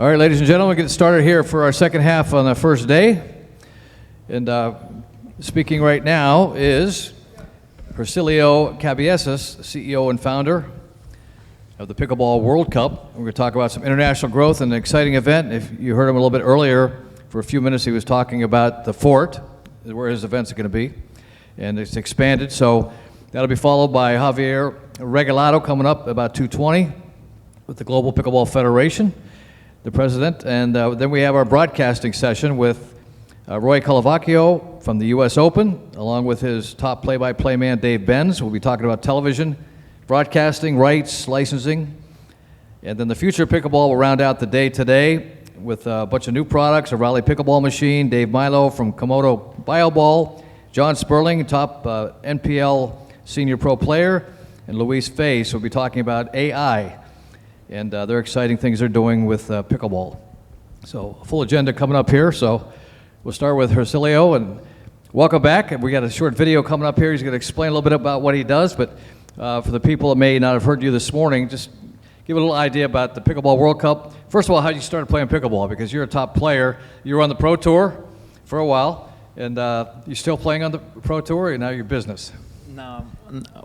All right, ladies and gentlemen, we get started here for our second half on the first day. And speaking right now is Hercilio Cabieses, CEO and founder of the Pickleball World Cup. We're going to talk about some international growth and an exciting event. If you heard him a little bit earlier, for a few minutes he was talking about the fort, where his events are going to be, and it's expanded. So that'll be followed by Javier Regalado coming up about 2:20 with the Global Pickleball Federation, the president, and then we have our broadcasting session with Roy Colavaccio from the U.S. Open, along with his top play-by-play man, Dave Benz. We'll be talking about television, broadcasting, rights, licensing, and then the future of pickleball will round out the day today with a bunch of new products, a Raleigh pickleball machine, Dave Milo from Komodo BioBall, John Sperling, top NPL senior pro player, and Luis Face will be talking about AI. And they're exciting things they're doing with pickleball. So a full agenda coming up here. So we'll start with Hercilio, and welcome back. We got a short video coming up here. He's going to explain a little bit about what he does, but for the people that may not have heard you this morning, just give a little idea about the Pickleball World Cup. First of all, how you started playing pickleball, because you're a top player. You were on the Pro Tour for a while, and you're still playing on the Pro Tour, and now you're business. No,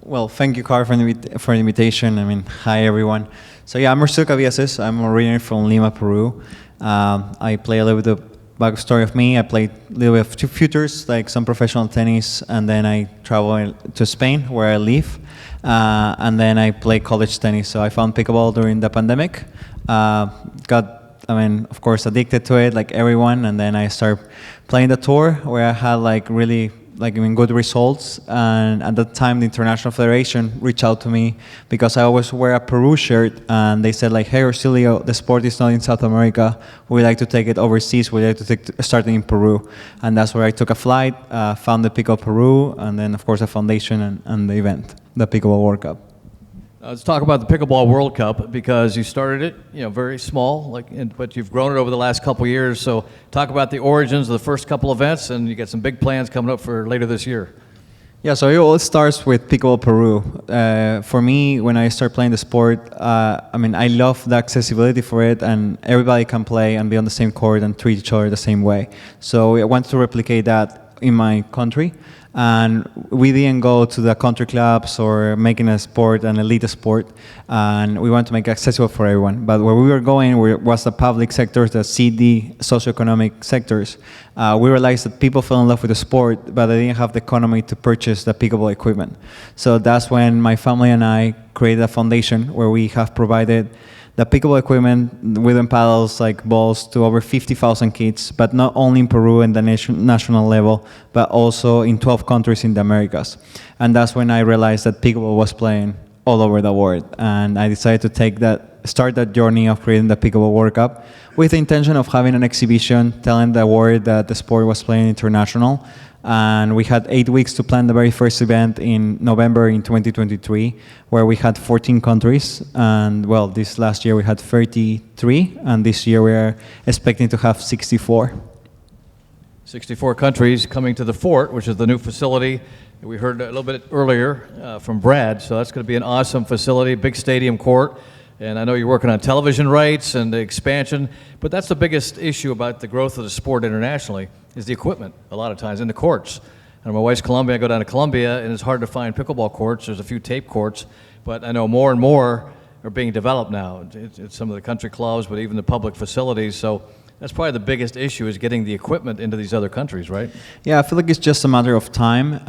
well, thank you, Carl, for the invitation. I mean, hi, everyone. So yeah, I'm Hercilio Cabieses. I'm originally from Lima, Peru. I play a little bit of backstory of me. I played a little bit of futures, like some professional tennis, and then I travel to Spain, where I live, and then I play college tennis. So I found pickleball during the pandemic. Of course, addicted to it, like everyone, and then I started playing the tour, where I had good results. And at that time, the International Federation reached out to me because I always wear a Peru shirt, and they said, like, hey, Hercilio, the sport is not in South America. We'd like to take it overseas. We'd like to start it in Peru. And that's where I took a flight, founded Pickleball Peru, and then, of course, a foundation and the event, the Pickleball World Cup. Let's talk about the Pickleball World Cup, because you started it, very small, but you've grown it over the last couple of years. So talk about the origins of the first couple events, and you got some big plans coming up for later this year. Yeah, so it all starts with Pickleball Peru. For me, when I started playing the sport, I love the accessibility for it, and everybody can play and be on the same court and treat each other the same way. So I want to replicate that in my country. And we didn't go to the country clubs or making a sport an elite sport, and we want to make it accessible for everyone. But where we were going was the public sectors, the CD socioeconomic sectors. We realized that people fell in love with the sport, but they didn't have the economy to purchase the pickleball equipment. So that's when my family and I created a foundation where we have provided the pickleball equipment, wooden paddles, like balls, to over 50,000 kids, but not only in Peru and the national level, but also in 12 countries in the Americas. And that's when I realized that pickleball was playing all over the world. And I decided to start that journey of creating the Pickleball World Cup with the intention of having an exhibition telling the world that the sport was playing international. And we had 8 weeks to plan the very first event in November in 2023, where we had 14 countries. And well, this last year we had 33, and this year we are expecting to have 64. 64 countries coming to the fort, which is the new facility that we heard a little bit earlier from Brad. So that's going to be an awesome facility, big stadium court. And I know you're working on television rights and the expansion, but that's the biggest issue about the growth of the sport internationally, is the equipment, a lot of times, in the courts. And my wife's Colombian. I go down to Colombia, and it's hard to find pickleball courts. There's a few tape courts, but I know more and more are being developed now. It's some of the country clubs, but even the public facilities. So that's probably the biggest issue, is getting the equipment into these other countries, right? Yeah, I feel like it's just a matter of time.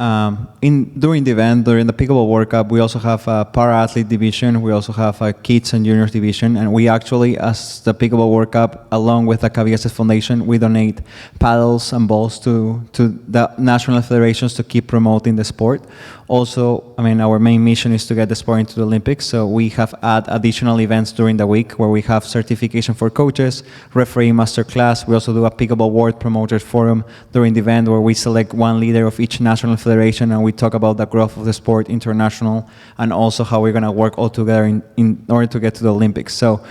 During the event, during the Pickleball World Cup, we also have a para-athlete division. We also have a kids and juniors division. And we actually, as the Pickleball World Cup, along with the Cabieses Foundation, we donate paddles and balls to the national federations to keep promoting the sport. Also, our main mission is to get the sport into the Olympics. So we have added additional events during the week where we have certification for coaches, referee master class. We also do a Pickleball World Promoters Forum during the event, where we select one leader of each national federation, and we talk about the growth of the sport international, and also how we're going to work all together in order to get to the Olympics. So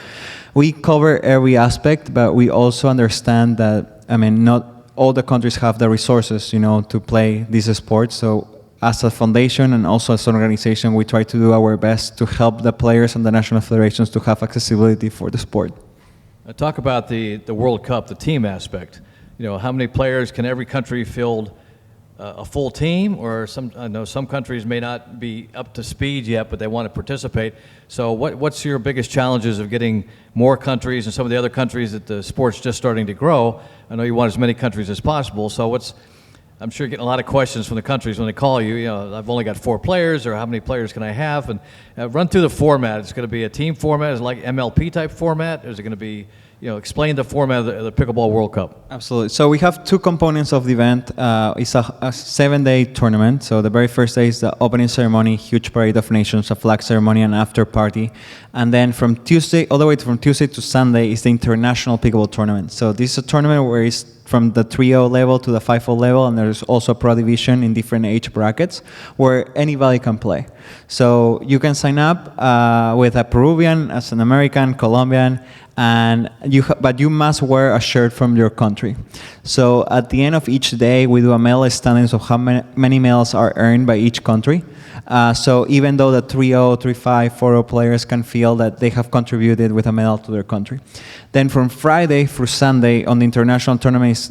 we cover every aspect, but we also understand that, not all the countries have the resources, to play this sport. So as a foundation and also as an organization, we try to do our best to help the players and the national federations to have accessibility for the sport. Talk about the World Cup, the team aspect. You know, how many players can every country field a full team? Or I know some countries may not be up to speed yet, but they want to participate. So what's your biggest challenges of getting more countries and some of the other countries that the sport's just starting to grow? I know you want as many countries as possible. So I'm sure you're getting a lot of questions from the countries when they call you. You know, I've only got 4 players, or how many players can I have? And run through the format. It's going to be a team format. Is it like MLP type format? Or is it going to be, you know, explain the format of the Pickleball World Cup? Absolutely. So we have 2 components of the event. It's a 7-day tournament. So the very first day is the opening ceremony, huge parade of nations, a flag ceremony, and after party. And then from Tuesday to Sunday is the international pickleball tournament. So this is a tournament where it's from the 3-0 level to the 5-0 level, and there's also a pro division in different age brackets where anybody can play. So you can sign up with a Peruvian, as an American, Colombian, and but you must wear a shirt from your country. So at the end of each day, we do a medal standings of how many medals are earned by each country. So even though the 3-0, 3-5, 4-0 players can feel that they have contributed with a medal to their country. Then from Friday through Sunday on the international tournament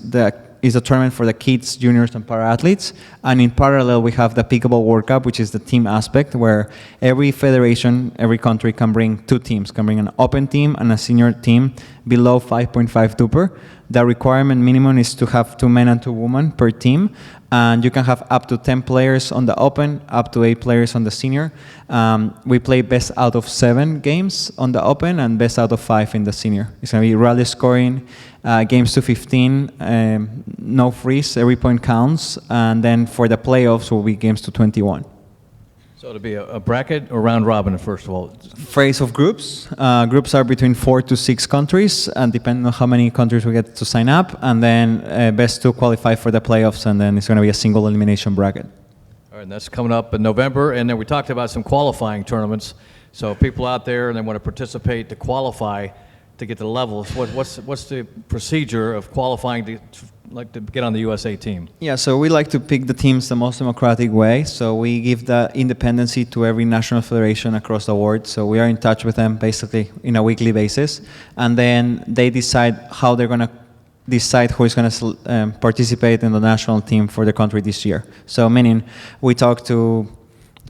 is a tournament for the kids, juniors, and para-athletes. And in parallel, we have the Pickleball World Cup, which is the team aspect, where every federation, every country can bring 2 teams, can bring an open team and a senior team below 5.5 duper. The requirement minimum is to have 2 men and 2 women per team. And you can have up to 10 players on the open, up to 8 players on the senior. We play best out of 7 games on the open and best out of 5 in the senior. It's going to be rally scoring, games to 15, no freeze, every point counts. And then for the playoffs will be games to 21. So it'll be a bracket or round robin, first of all? Phase of groups. Groups are between 4 to 6 countries, and depending on how many countries we get to sign up, and then best 2 qualify for the playoffs, and then it's going to be a single elimination bracket. All right, and that's coming up in November, and then we talked about some qualifying tournaments. So people out there and they want to participate to qualify to get to the levels. What's the procedure of qualifying to get on the USA team? Yeah, so we like to pick the teams the most democratic way. So we give the independency to every national federation across the world. So we are in touch with them basically in a weekly basis. And then they decide how they're going to decide who is going to participate in the national team for the country this year. So meaning we talk to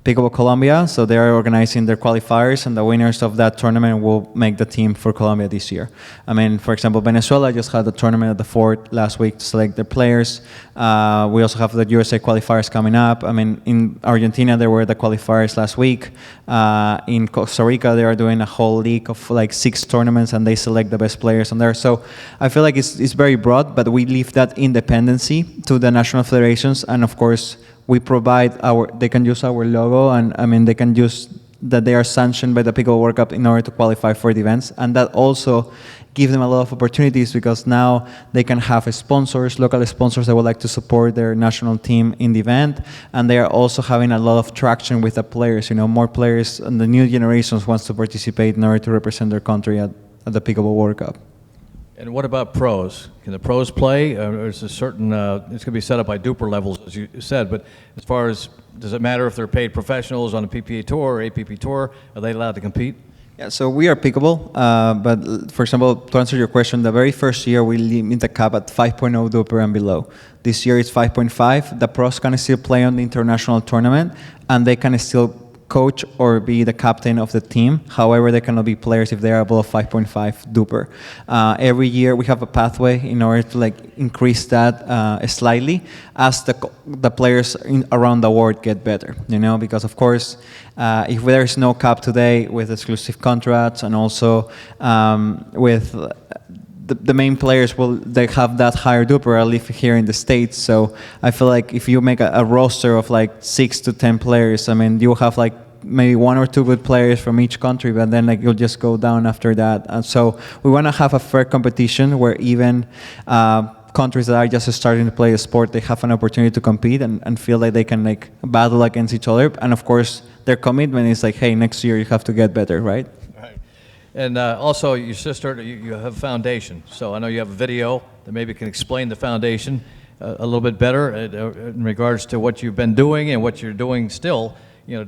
Pickleball Colombia, so they are organizing their qualifiers, and the winners of that tournament will make the team for Colombia this year. I mean, for example, Venezuela just had a tournament at the fort last week to select their players. We also have the USA qualifiers coming up. I mean, in Argentina, there were the qualifiers last week. In Costa Rica, they are doing a whole league of like 6 tournaments, and they select the best players on there. So I feel like it's very broad, but we leave that independency to the national federations, and of course, we provide they can use our logo, and I mean, they can use that they are sanctioned by the Pickleball World Cup in order to qualify for the events. And that also gives them a lot of opportunities, because now they can have sponsors, local sponsors that would like to support their national team in the event. And they are also having a lot of traction with the players. You know, more players and the new generations wants to participate in order to represent their country at the Pickleball World Cup. And what about pros? Can the pros play? Or is a certain, it's going to be set up by duper levels, as you said, but as far as, does it matter if they're paid professionals on a PPA tour or APP tour? Are they allowed to compete? Yeah, so we are Pickleball, but for example, to answer your question, the very first year we limit the cap at 5.0 duper and below. This year it's 5.5. The pros can still play on the international tournament, and they can still coach or be the captain of the team. However, they cannot be players if they are above 5.5 duper. Every year we have a pathway in order to like increase that slightly as the players around the world get better. You know, because of course, if there is no cap today with exclusive contracts, and also with the main players they have that higher duper. I live here in the States, so I feel like if you make a roster of like 6 to 10 players, I mean, you have like maybe 1 or 2 good players from each country, but then like you'll just go down after that. And so we want to have a fair competition where even countries that are just starting to play the sport, they have an opportunity to compete and feel like they can like battle against each other. And of course, their commitment is like, hey, next year you have to get better, right? And also, your sister, you have a foundation. So I know you have a video that maybe can explain the foundation a little bit better in regards to what you've been doing and what you're doing still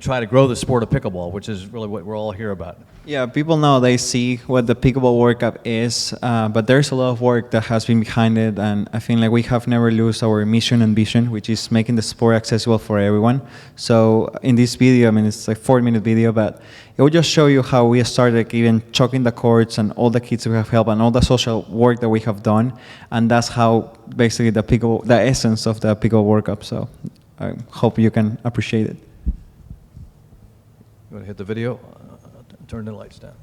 try to grow the sport of pickleball, which is really what we're all here about. Yeah, people now they see what the Pickleball World Cup is, but there's a lot of work that has been behind it, and I think like we have never lose our mission and vision, which is making the sport accessible for everyone. So in this video, I mean it's like 4-minute video, but it will just show you how we started like, even chalking the courts and all the kids we have helped and all the social work that we have done, and that's how basically the essence of the Pickleball World Cup. So I hope you can appreciate it. You want to hit the video? Turn the lights down.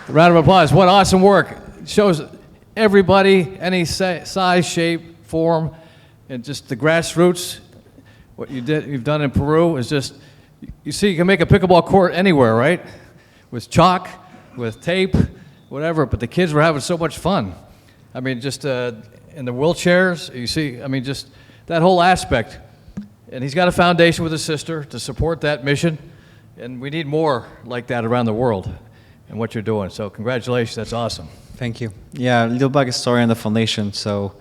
Round of applause. What awesome work. Shows everybody, any size, shape, form, and just the grassroots. What you've done in Peru is just, you see, you can make a pickleball court anywhere, right? With chalk, with tape, whatever, but the kids were having so much fun. I mean, just in the wheelchairs, you see, I mean, just that whole aspect. And he's got a foundation with his sister to support that mission, and we need more like that around the world and what you're doing. So congratulations, that's awesome. Thank you. Yeah, a little backstory on the foundation. So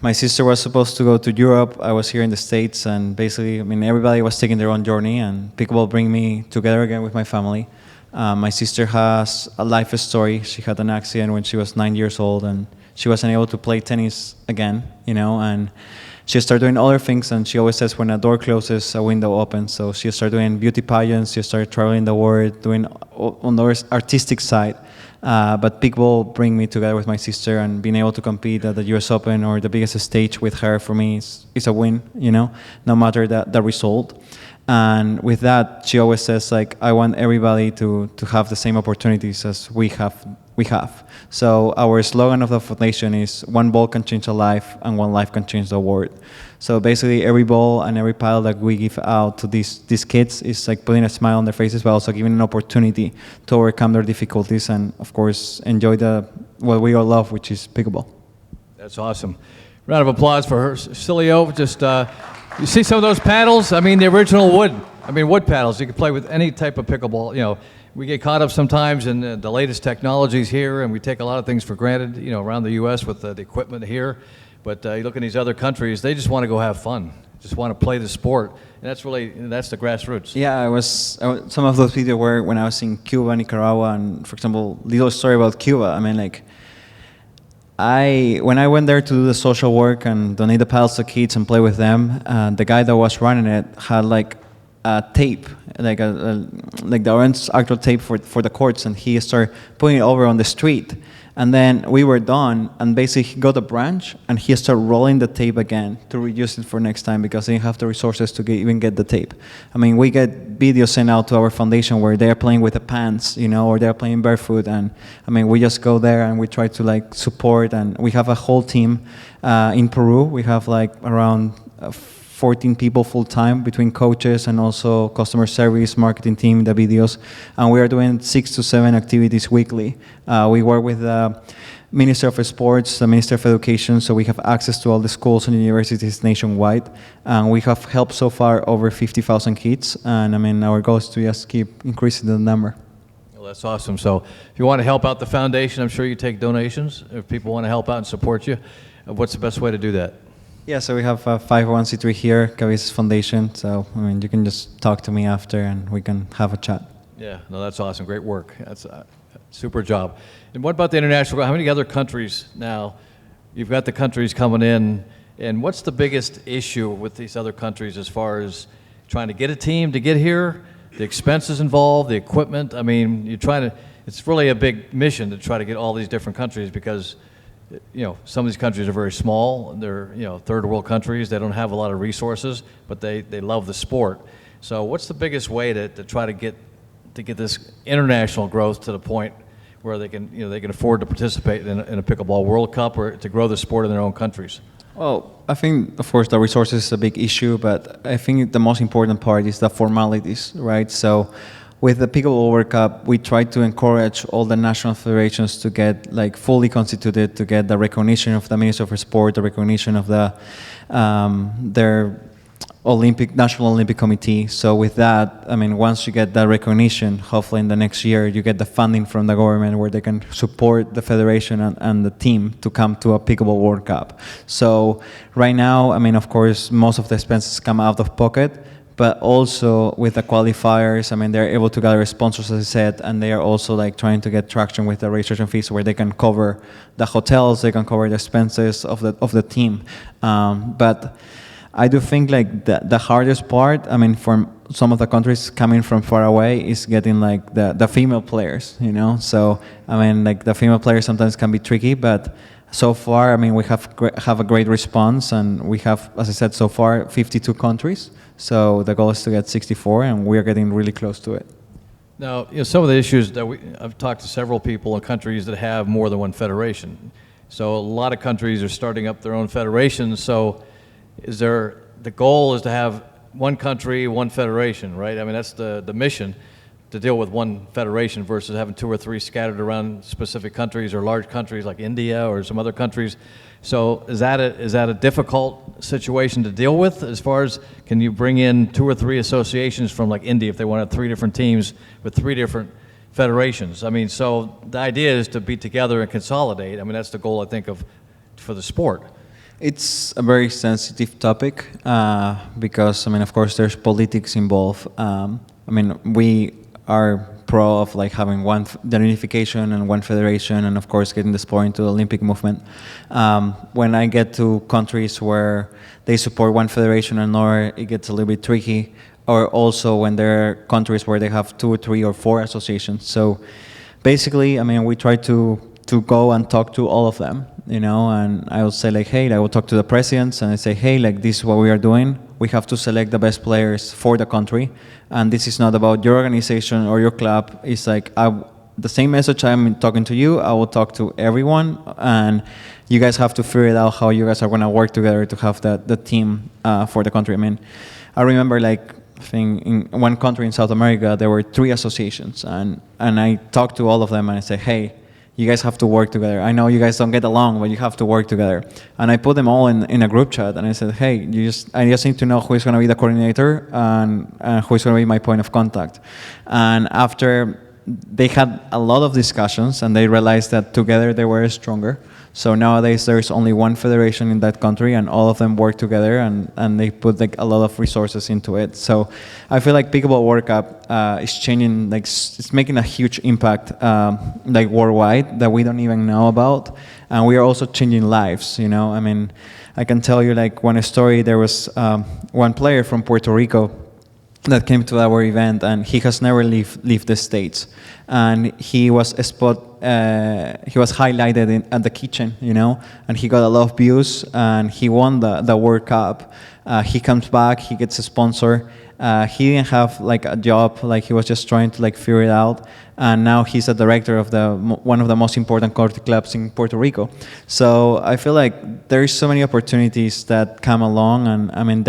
my sister was supposed to go to Europe. I was here in the States, and basically, I mean, everybody was taking their own journey, and pickleball bring me together again with my family. My sister has a life story. She had an accident when she was 9 years old, and she wasn't able to play tennis again, you know, and she started doing other things, and she always says when a door closes, a window opens. So she started doing beauty pageants, she started traveling the world, doing on the artistic side. But pickleball bring me together with my sister, and being able to compete at the US Open or the biggest stage with her for me is a win, you know, no matter the result. And with that, she always says, like, I want everybody to have the same opportunities as we have. So our slogan of the foundation is one ball can change a life and one life can change the world. So basically every ball and every paddle that we give out to these kids is like putting a smile on their faces, but also giving an opportunity to overcome their difficulties and, of course, enjoy what we all love, which is pickleball. That's awesome. Round of applause for Hercilio. Just, you see some of those paddles? I mean, the original wood paddles. You can play with any type of pickleball. You know, we get caught up sometimes in the latest technologies here, and we take a lot of things for granted, you know, around the U.S. with the equipment here. But you look in these other countries, they just want to go have fun, just want to play the sport, and that's the grassroots. Yeah, I was some of those videos were when I was in Cuba, Nicaragua, and for example, little story about Cuba. I mean, like, when I went there to do the social work and donate the paddles to kids and play with them, the guy that was running it had like a tape, like the orange actual tape for the courts, and he started putting it over on the street. And then we were done, and basically he got a branch, and he started rolling the tape again to reuse it for next time because they didn't have the resources to even get the tape. I mean, we get videos sent out to our foundation where they're playing with the pants, you know, or they're playing barefoot, and I mean, we just go there and we try to like support, and we have a whole team in Peru. We have like around 14 people full-time between coaches and also customer service, marketing team, the videos. And we are doing 6 to 7 activities weekly. We work with the Minister of Sports, the Minister of Education, so we have access to all the schools and universities nationwide. And we have helped so far over 50,000 kids. And I mean, our goal is to just keep increasing the number. Well, that's awesome. So if you want to help out the foundation, I'm sure you take donations. If people want to help out and support you, what's the best way to do that? Yeah, so we have a 501c3 here, Cabieses Foundation. So, I mean, you can just talk to me after and we can have a chat. Yeah, no, that's awesome. Great work. That's a super job. And what about the international? How many other countries now? You've got the countries coming in, and what's the biggest issue with these other countries as far as trying to get a team to get here, the expenses involved, the equipment? I mean, it's really a big mission to try to get all these different countries because, you know, some of these countries are very small. They're, you know, third world countries. They don't have a lot of resources, but they love the sport. So what's the biggest way to try to get this international growth to the point where they can afford to participate in a Pickleball World Cup or to grow the sport in their own countries? Well, I think, of course, the resources is a big issue, but I think the most important part is the formalities, right? So with the Pickleball World Cup, we try to encourage all the national federations to get like fully constituted, to get the recognition of the Minister of Sport, the recognition of their National Olympic Committee. So with that, I mean, once you get that recognition, hopefully in the next year, you get the funding from the government where they can support the federation and the team to come to a Pickleball World Cup. So right now, I mean, of course, most of the expenses come out of pocket, but also with the qualifiers, I mean, they're able to gather sponsors, as I said, and they are also like trying to get traction with the registration fees where they can cover the hotels, they can cover the expenses of the team. But I do think like the hardest part, I mean, from some of the countries coming from far away is getting like the female players, you know? So, I mean, like the female players sometimes can be tricky, but so far, I mean, we have a great response, and we have, as I said, so far 52 countries. So the goal is to get 64, and we are getting really close to it. Now, some of the issues that I've talked to several people in countries that have more than one federation. So a lot of countries are starting up their own federations. So the goal is to have one country, one federation, right? I mean, that's the mission, to deal with one federation versus having 2 or 3 scattered around specific countries or large countries like India or some other countries. So is that a difficult situation to deal with, as far as can you bring in 2 or 3 associations from like India if they want to have 3 different teams with 3 different federations? I mean, so the idea is to be together and consolidate. I mean, that's the goal, I think, for the sport. It's a very sensitive topic because, I mean, of course, there's politics involved. I mean, we are pro of like having the unification and one federation, and of course getting the sport into the Olympic movement. When I get to countries where they support one federation or another, it gets a little bit tricky. Or also when there are countries where they have 2 or 3 or 4 associations. So basically, I mean, we try to go and talk to all of them, and I will say like, hey, I will talk to the presidents and I say, hey, like this is what we are doing. We have to select the best players for the country. And this is not about your organization or your club. It's like the same message I'm talking to you, I will talk to everyone. And you guys have to figure it out how you guys are going to work together to have the team for the country. I mean, I remember like, I think in one country in South America, there were 3 associations. And I talked to all of them and I said, hey, you guys have to work together. I know you guys don't get along, but you have to work together. And I put them all in a group chat, and I said, hey, I just need to know who is going to be the coordinator and who is going to be my point of contact. And after they had a lot of discussions, and they realized that together they were stronger. So nowadays there's only one federation in that country, and all of them work together, and they put like a lot of resources into it. So I feel like Pickleball World Cup is changing, like it's making a huge impact like worldwide that we don't even know about, and we are also changing lives. I mean, I can tell you like one story. There was one player from Puerto Rico that came to our event, and he has never left the States, and he was highlighted at the kitchen, and he got a lot of views, and he won the World Cup. He comes back, he gets a sponsor. He didn't have like a job, like he was just trying to like figure it out, and now he's a director of one of the most important country clubs in Puerto Rico. So I feel like there's so many opportunities that come along, and I mean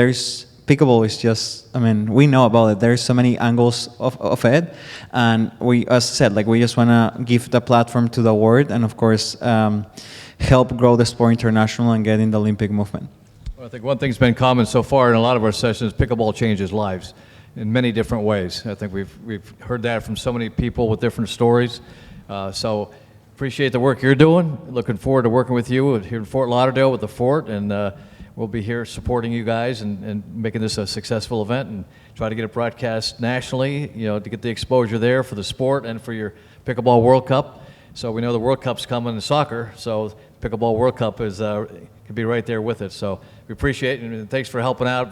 Pickleball is just, I mean, we know about it. There's so many angles of it. And we, as I said, like we just want to give the platform to the world and, of course, help grow the sport international and get in the Olympic movement. Well, I think one thing's been common so far in a lot of our sessions, pickleball changes lives in many different ways. I think we've heard that from so many people with different stories. So appreciate the work you're doing. Looking forward to working with you here in Fort Lauderdale with the Fort, and we'll be here supporting you guys and making this a successful event and try to get it broadcast nationally, to get the exposure there for the sport and for your Pickleball World Cup. So we know the World Cup's coming in soccer, so Pickleball World Cup could be right there with it. So we appreciate it, and thanks for helping out.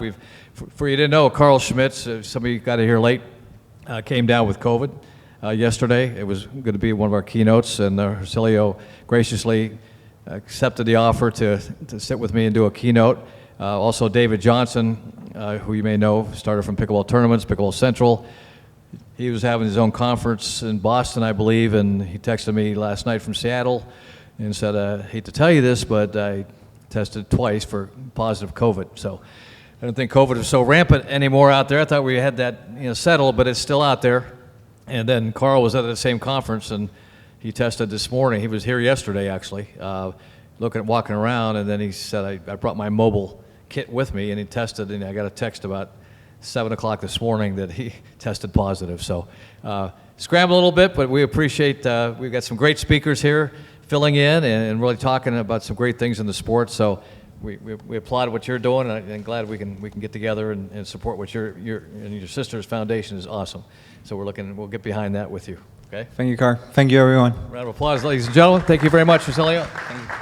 For you didn't know, Carl Schmitz, some of you got here late, came down with COVID yesterday. It was going to be one of our keynotes, and Hercilio graciously accepted the offer to sit with me and do a keynote. Also David Johnson, who you may know, started from Pickleball Tournaments, Pickleball Central. He was having his own conference in Boston, I believe, and he texted me last night from Seattle and said, I hate to tell you this, but I tested twice for positive COVID. So I don't think COVID is so rampant anymore out there. I thought we had that settled, but it's still out there. And then Carl was at the same conference, and he tested this morning. He was here yesterday, actually, walking around, and then he said, I brought my mobile kit with me, and he tested, and I got a text about 7 o'clock this morning that he tested positive. So scrambled a little bit, but we appreciate, we've got some great speakers here filling in and really talking about some great things in the sport. So we applaud what you're doing, and I'm glad we can get together and support what your sister's foundation is awesome. So we'll get behind that with you. Okay. Thank you, Carl. Thank you, everyone. Round of applause, ladies and gentlemen. Thank you very much, Hercilio. Thank you.